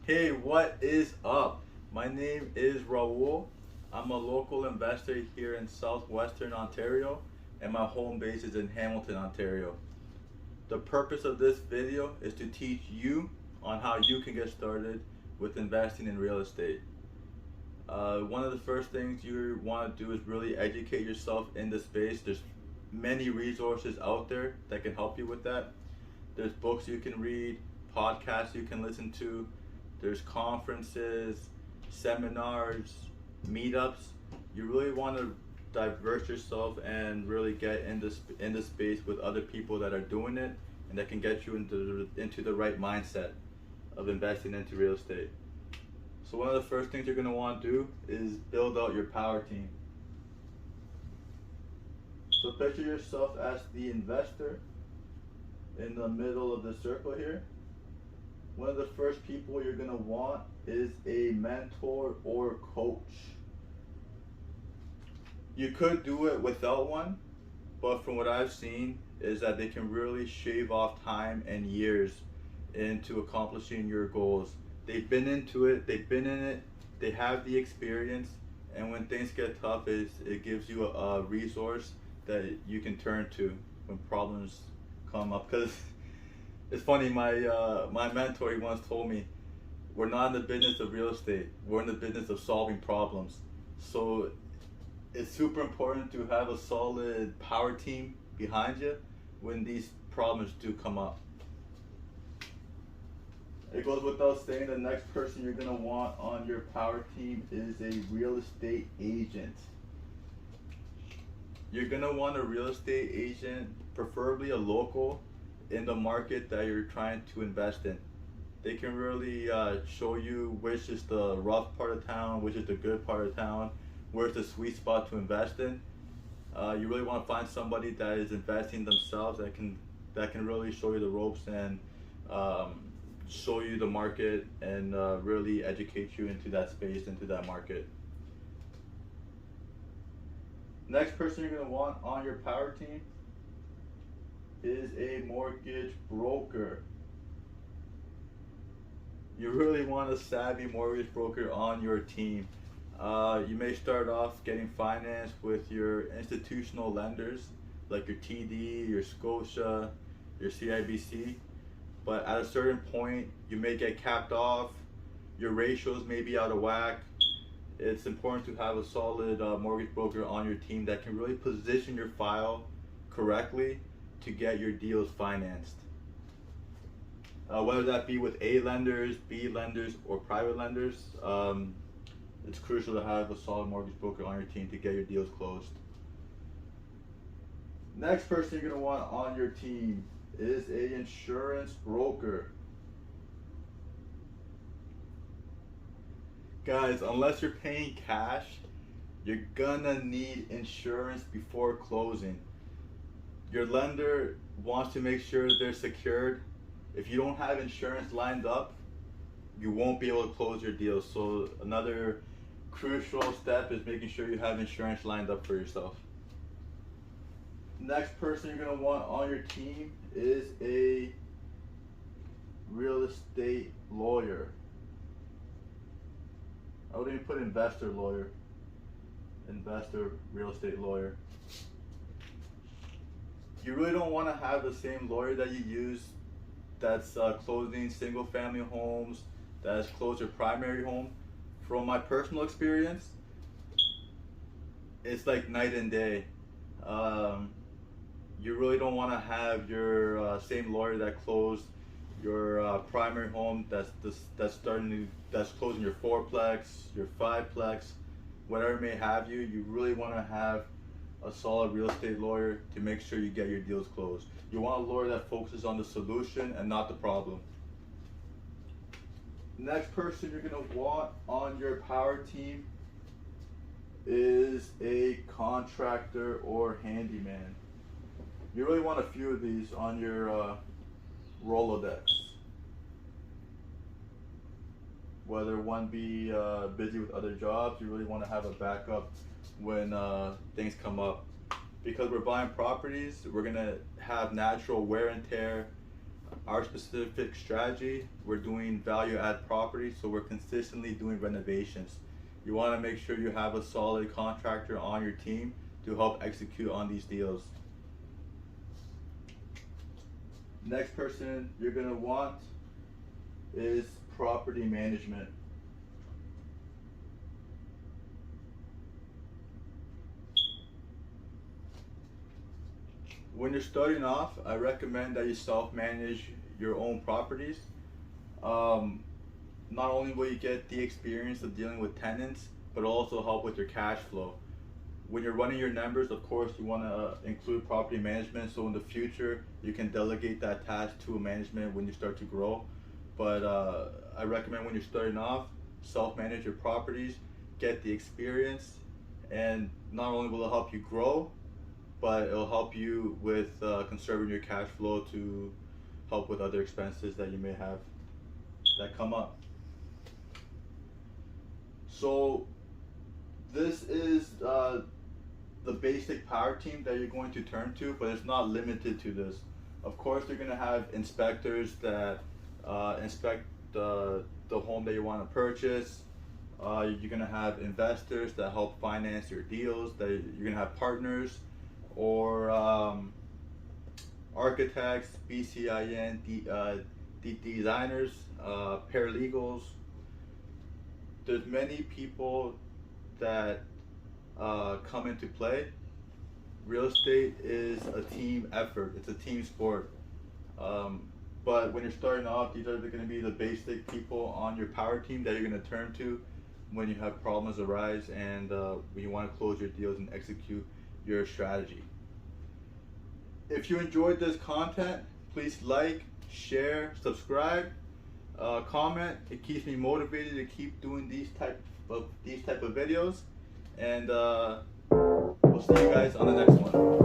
Hey, what is up? My name is Raul. I'm a local investor here in southwestern Ontario, and my home base is in Hamilton, Ontario. The purpose of this video is to teach you on how you can get started with investing in real estate. One of the first things you want to do is really educate yourself in the space. There's many resources out there that can help you with that. There's books you can read, podcasts you can listen to, there's conferences, seminars, meetups. You really want to diverse yourself and really get in the space with other people that are doing it and that can get you into the right mindset of investing into real estate. So one of the first things you're going to want to do is build out your power team. So picture yourself as the investor in the middle of the circle here. One of the first people you're going to want is a mentor or coach. You could do it without one, but from what I've seen is that they can really shave off time and years into accomplishing your goals. They've been into it, they've been in it, they have the experience, and when things get tough, it gives you a resource that you can turn to when problems come up. Because it's funny, my mentor, he once told me, we're not in the business of real estate, we're in the business of solving problems. So it's super important to have a solid power team behind you when these problems do come up. It goes without saying, the next person you're going to want on your power team is a real estate agent. You're going to want a real estate agent, preferably a local, in the market that you're trying to invest in. They can really show you which is the rough part of town, which is the good part of town, where's the sweet spot to invest in. You really want to find somebody that is investing themselves that can really show you the ropes and show you the market and really educate you into that space, into that market. Next person you're going to want on your power team is a mortgage broker. You really want a savvy mortgage broker on your team. You may start off getting financed with your institutional lenders like your TD, your Scotia, your CIBC, but at a certain point you may get capped off, your ratios may be out of whack. It's important to have a solid mortgage broker on your team that can really position your file correctly to get your deals financed. Whether that be with A lenders, B lenders, or private lenders, it's crucial to have a solid mortgage broker on your team to get your deals closed. Next person you're going to want on your team is an insurance broker. Guys, unless you're paying cash, you're gonna need insurance before closing. Your lender wants to make sure they're secured. If you don't have insurance lined up, you won't be able to close your deal. So another crucial step is making sure you have insurance lined up for yourself. Next person you're going to want on your team is a real estate lawyer. I would even put investor lawyer. Investor real estate lawyer. You really don't want to have the same lawyer that you use that's closing single family homes, that's closed your primary home. From my personal experience, it's like night and day. You really don't want to have your same lawyer that closed your primary home that's closing your fourplex, your fiveplex, whatever it may have you. You really want to have a solid real estate lawyer to make sure you get your deals closed. You want a lawyer that focuses on the solution and not the problem. Next person you're going to want on your power team is a contractor or handyman. You really want a few of these on your Rolodex. Whether one be busy with other jobs, you really want to have a backup when things come up. Because we're buying properties, we're going to have natural wear and tear. Our specific strategy, we're doing value add properties, so we're consistently doing renovations. You want to make sure you have a solid contractor on your team to help execute on these deals. Next person you're going to want is property management. When you're starting off, I recommend that you self-manage your own properties. Not only will you get the experience of dealing with tenants, but also help with your cash flow. When you're running your numbers, of course, you want to include property management, so in the future you can delegate that task to a management when you start to grow. But I recommend when you're starting off, self-manage your properties, get the experience, and not only will it help you grow, but it'll help you with conserving your cash flow to help with other expenses that you may have that come up. So this is the basic power team that you're going to turn to, but it's not limited to this. Of course, you're going to have inspectors that inspect the home that you want to purchase. You're going to have investors that help finance your deals. That you're going to have partners, or architects, BCIN, designers, paralegals. There's many people that come into play. Real estate is a team effort. It's a team sport. But when you're starting off, these are going to be the basic people on your power team that you're going to turn to when you have problems arise and when you want to close your deals and execute your strategy. If you enjoyed this content, please like, share, subscribe, comment. It keeps me motivated to keep doing these type of videos, and we'll see you guys on the next one.